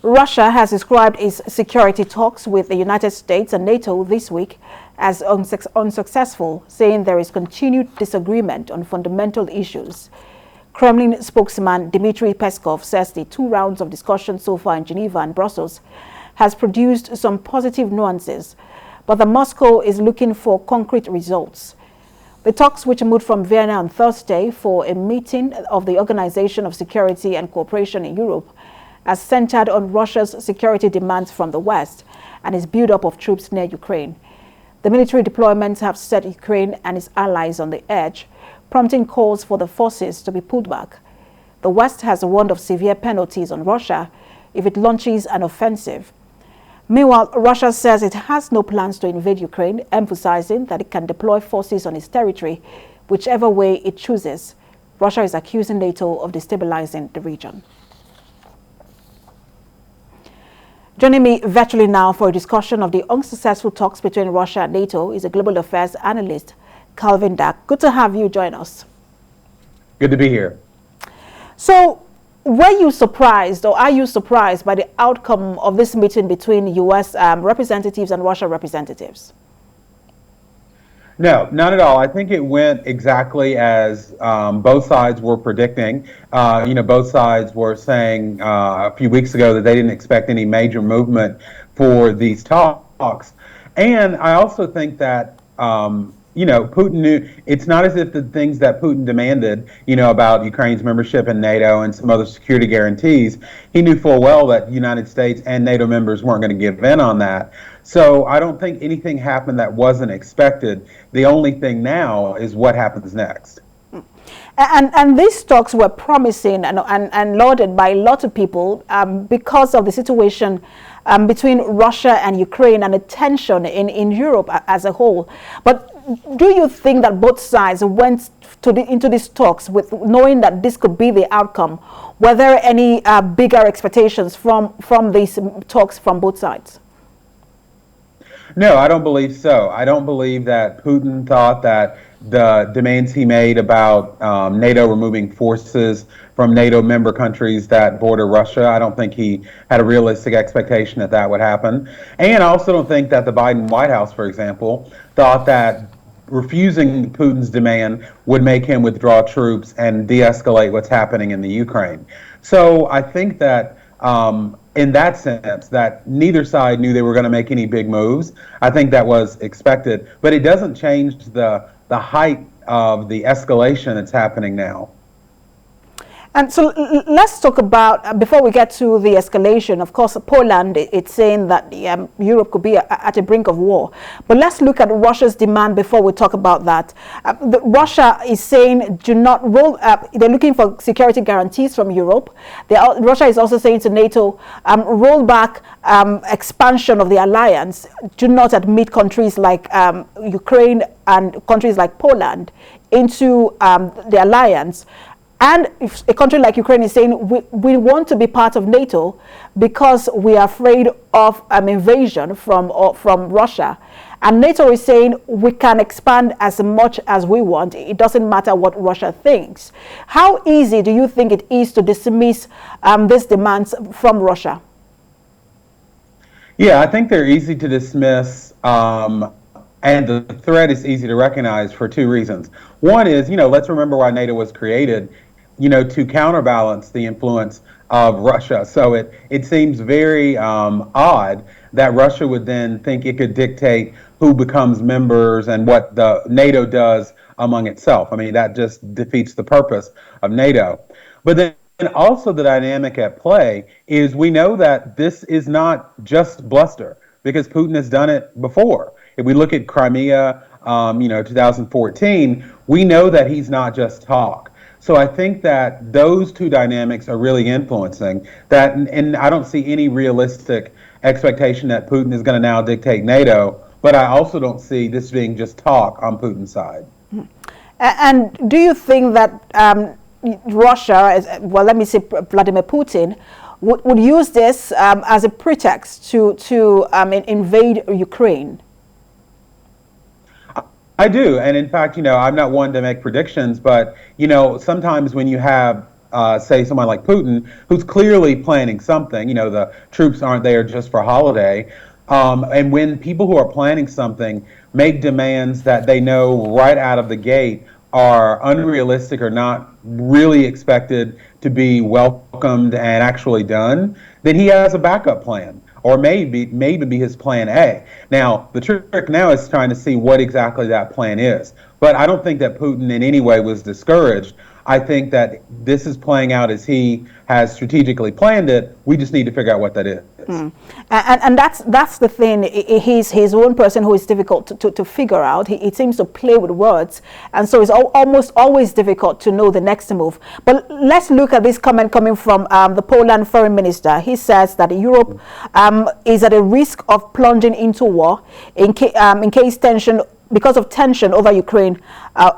Russia has described its security talks with the United States and NATO this week as unsuccessful, saying there is continued disagreement on fundamental issues. Kremlin spokesman Dmitry Peskov says the 2 rounds of discussion so far in Geneva and Brussels has produced some positive nuances, but that Moscow is looking for concrete results. The talks, which moved from Vienna on Thursday for a meeting of the Organization of Security and Cooperation in Europe, are centered on Russia's security demands from the West and its buildup of troops near Ukraine. The military deployments have set Ukraine and its allies on the edge, prompting calls for the forces to be pulled back. The West has warned of severe penalties on Russia if it launches an offensive. Meanwhile, Russia says it has no plans to invade Ukraine, emphasizing that it can deploy forces on its territory, whichever way it chooses. Russia is accusing NATO of destabilizing the region. Joining me virtually now for a discussion of the unsuccessful talks between Russia and NATO is a global affairs analyst, Calvin Dack. Good to have you join us. Good to be here. So, were you surprised, or are you surprised by the outcome of this meeting between U.S. representatives and Russia representatives? No, not at all. I think it went exactly as both sides were predicting. Both sides were saying a few weeks ago that they didn't expect any major movement for these talks. And I also think that, Putin knew, it's not as if the things that Putin demanded, about Ukraine's membership in NATO and some other security guarantees, he knew full well that the United States and NATO members weren't going to give in on that. So I don't think anything happened that wasn't expected. The only thing now is what happens next. And these talks were promising and lauded by a lot of people because of the situation between Russia and Ukraine and the tension in Europe as a whole. But do you think that both sides went into these talks with knowing that this could be the outcome? Were there any bigger expectations from these talks from both sides? No, I don't believe so. I don't believe that Putin thought that the demands he made about NATO removing forces from NATO member countries that border Russia, I don't think he had a realistic expectation that that would happen. And I also don't think that the Biden White House, for example, thought that refusing Putin's demand would make him withdraw troops and de-escalate what's happening in the Ukraine. So I think that in that sense, that neither side knew they were going to make any big moves. I think that was expected, but it doesn't change the height of the escalation that's happening now. And so let's talk about, before we get to the escalation, of course, Poland, it's saying that Europe could be at a brink of war. But let's look at Russia's demand before we talk about that. Russia is saying do not roll up. They're looking for security guarantees from Europe. Russia is also saying to NATO, roll back expansion of the alliance. Do not admit countries like Ukraine and countries like Poland into the alliance. And if a country like Ukraine is saying we want to be part of NATO because we are afraid of an invasion from Russia, and NATO is saying we can expand as much as we want. It doesn't matter what Russia thinks. How easy do you think it is to dismiss these demands from Russia? Yeah, I think they're easy to dismiss. And the threat is easy to recognize for 2 reasons. One is, let's remember why NATO was created, to counterbalance the influence of Russia. So it seems very odd that Russia would then think it could dictate who becomes members and what the NATO does among itself. I mean, that just defeats the purpose of NATO. But then also the dynamic at play is we know that this is not just bluster, because Putin has done it before. If we look at Crimea, 2014, we know that he's not just talk. So I think that those 2 dynamics are really influencing that, and I don't see any realistic expectation that Putin is going to now dictate NATO, but I also don't see this being just talk on Putin's side. And do you think that Russia, well, let me say Vladimir Putin, would use this as a pretext to invade Ukraine? I do. And in fact, I'm not one to make predictions, but, sometimes when you have say, someone like Putin, who's clearly planning something. The troops aren't there just for holiday. And when people who are planning something make demands that they know right out of the gate are unrealistic or not really expected to be welcomed and actually done, then he has a backup plan, or maybe be his plan A. Now, the trick now is trying to see what exactly that plan is. But I don't think that Putin in any way was discouraged. I think that this is playing out as he has strategically planned it. We just need to figure out what that is. And that's the thing. He's one person who is difficult to figure out. He seems to play with words, and so it's almost always difficult to know the next move. But let's look at this comment coming from the Poland foreign minister. He says that Europe is at a risk of plunging into war in case tension. Because of tension over Ukraine,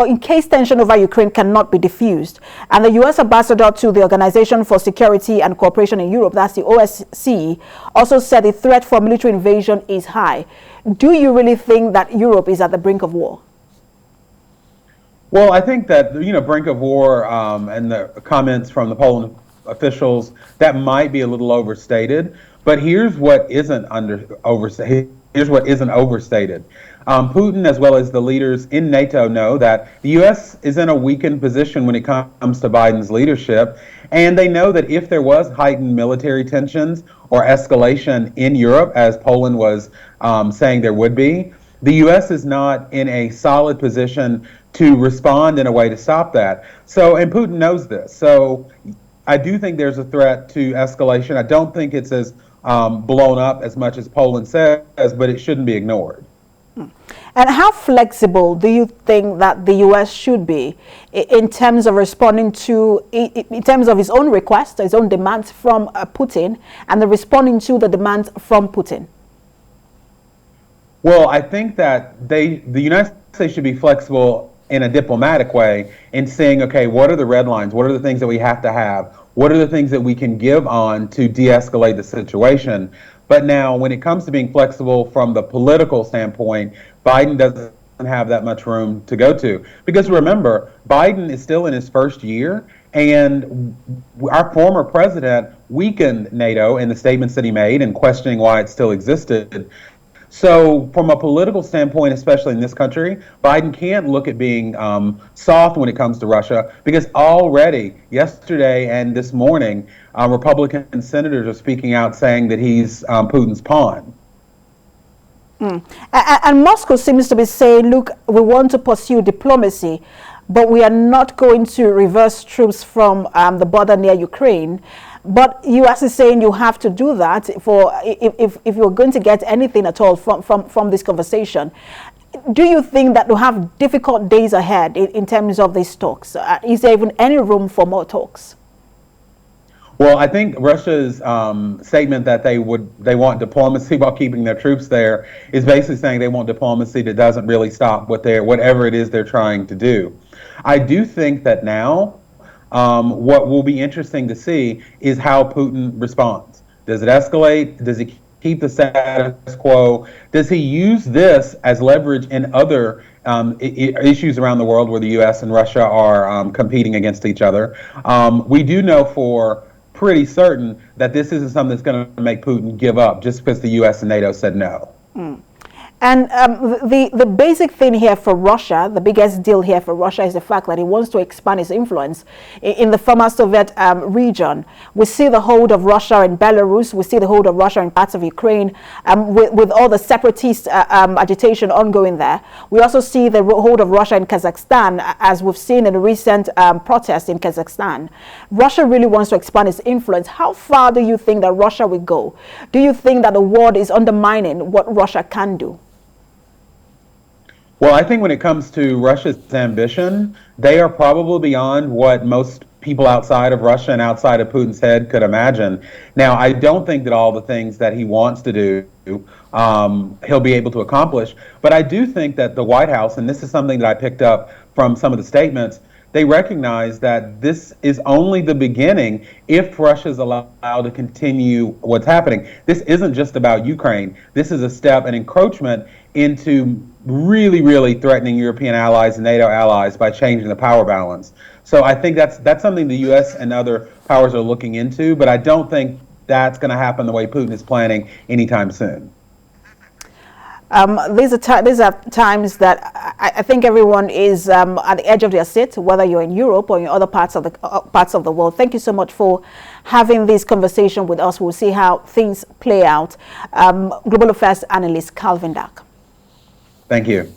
in case tension over Ukraine cannot be diffused. And the U.S. ambassador to the Organization for Security and Cooperation in Europe, that's the OSCE, also said the threat for military invasion is high. Do you really think that Europe is at the brink of war? Well, I think that, brink of war and the comments from the Poland officials, that might be a little overstated. But here's what isn't overstated. Putin, as well as the leaders in NATO, know that the U.S. is in a weakened position when it comes to Biden's leadership, and they know that if there was heightened military tensions or escalation in Europe, as Poland was saying there would be, the U.S. is not in a solid position to respond in a way to stop that. And Putin knows this. So I do think there's a threat to escalation. I don't think it's as blown up as much as Poland says, but it shouldn't be ignored. And how flexible do you think that the U.S. should be in terms of responding to, in terms of his own requests, his own demands from Putin, and the responding to the demands from Putin? Well, I think that the United States should be flexible in a diplomatic way in saying, okay, what are the red lines? What are the things that we have to have? What are the things that we can give on to de-escalate the situation? But now, when it comes to being flexible from the political standpoint, Biden doesn't have that much room to go to. Because remember, Biden is still in his first year, and our former president weakened NATO in the statements that he made and questioning why it still existed. So from a political standpoint, especially in this country, Biden can't look at being soft when it comes to Russia, because already yesterday and this morning, Republican senators are speaking out saying that he's Putin's pawn. And Moscow seems to be saying, look, we want to pursue diplomacy, but we are not going to reverse troops from the border near Ukraine. But U.S. is saying you have to do that if you're going to get anything at all from this conversation. Do you think that we'll have difficult days ahead in terms of these talks? Is there even any room for more talks? Well, I think Russia's statement that they want diplomacy while keeping their troops there is basically saying they want diplomacy that doesn't really stop whatever it is they're trying to do. I do think that now what will be interesting to see is how Putin responds. Does it escalate? Does he keep the status quo? Does he use this as leverage in other issues around the world where the U.S. and Russia are competing against each other? We do know for pretty certain that this isn't something that's going to make Putin give up just because the U.S. and NATO said no. And the basic thing here for Russia, the biggest deal here for Russia, is the fact that it wants to expand its influence in the former Soviet region. We see the hold of Russia in Belarus. We see the hold of Russia in parts of Ukraine, with all the separatist agitation ongoing there. We also see the hold of Russia in Kazakhstan, as we've seen in the recent protests in Kazakhstan. Russia really wants to expand its influence. How far do you think that Russia will go? Do you think that the world is undermining what Russia can do? Well, I think when it comes to Russia's ambition, they are probably beyond what most people outside of Russia and outside of Putin's head could imagine. Now, I don't think that all the things that he wants to do, he'll be able to accomplish. But I do think that the White House, and this is something that I picked up from some of the statements, they recognize that this is only the beginning if Russia is allowed to continue what's happening. This isn't just about Ukraine. This is a step, an encroachment into really, really threatening European allies and NATO allies by changing the power balance. So I think that's something the U.S. and other powers are looking into, but I don't think that's going to happen the way Putin is planning anytime soon. These are times that I think everyone is at the edge of their seat, whether you're in Europe or in other parts of the world. Thank you so much for having this conversation with us. We'll see how things play out. Global Affairs Analyst Calvin Dark. Thank you.